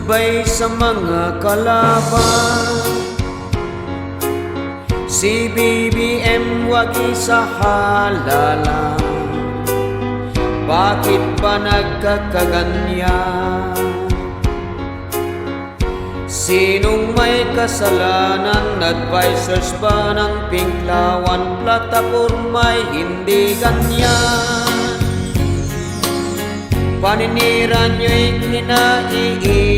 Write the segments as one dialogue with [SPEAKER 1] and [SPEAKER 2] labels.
[SPEAKER 1] Goodbye sa mga kalaban, si BBM wag isahalala. Bakit ba nagkakaganyan? Sinong may kasalanan? Advisors ba ng Pinklawan? Plataporma'y hindi ganyan. Paninira nyo'y kinaiinisan,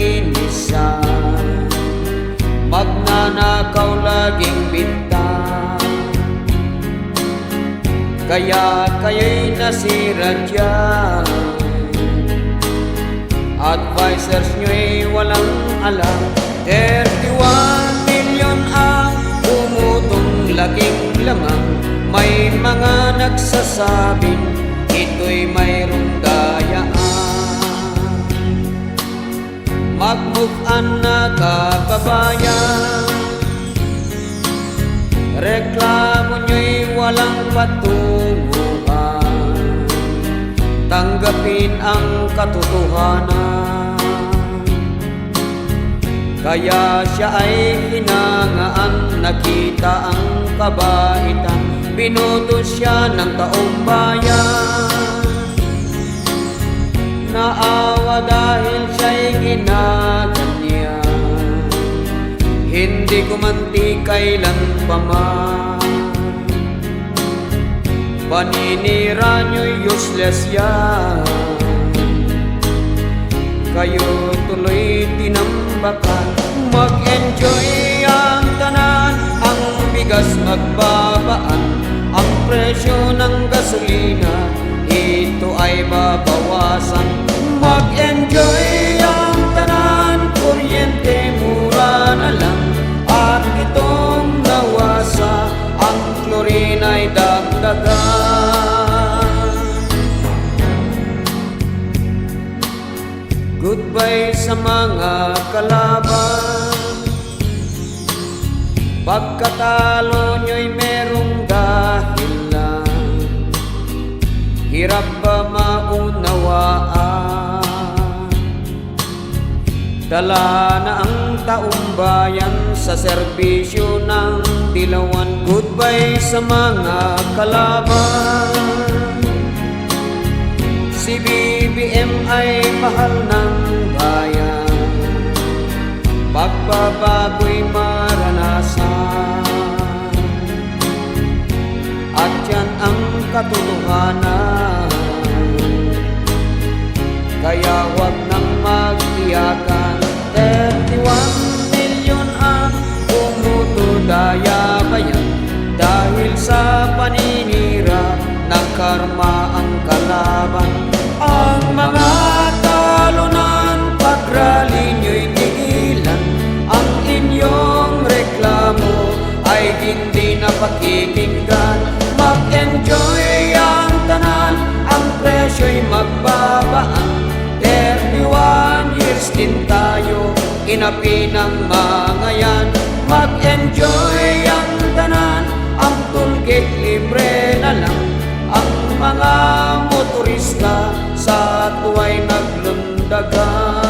[SPEAKER 1] magnanakaw laging bintang. Kaya kayo'y nasira dyan. Advisors nyo'y walang alam. 31 milyon ang umutong laking lamang. May mga nagsasabing ito'y mayroong dayaan. Mag-move on na kababayan, reklamo nyo'y walang patunguhan. Tanggapin ang katotohanan. Kaya siya ay hinangaan, nakita ang kabaitan, binoto siya ng taong bayan. Naawa dahil siya'y ginaganyan, hindi gumanti kailan pa man. Paninira nyo'y useless yan, kayo tuloy tinambakan. Mag-enjoy ang tanan, ang bigas magbabaan, ang presyo ng gasolina ito ay babawasan. Mag-enjoy ang tanan, kuryente mura na lang, at itong nawasa, ang chlorine ay dagdagan. Goodbye sa mga kalaban, pagkatalo nyo'y merong dahilan. Hirap ba maunawaan? Dala na ang taong bayan sa serbisyo ng dilawan. Goodbye sa mga kalaban, si BBM ay mahal ng bayan. Pagbabago'y maranasan, at yan ang katotohanan. Kaya wag nang magtiyakan. 31 milyon ang umuto, daya ba yan? Dahil sa paninira, nagkarma ang kalaban. Ang mga talunan, pag-rally nyo'y tigilan. Ang inyong reklamo ay hindi na pakikinggan. Mag-enjoy ang tanan, ang presyo'y magbabaan. 31 years din tayo, inapi ng mga yan. Mag-enjoy ang tanan, ang tollgate libre na lang. Ang mga motorista sa tuwa'y naglundagan.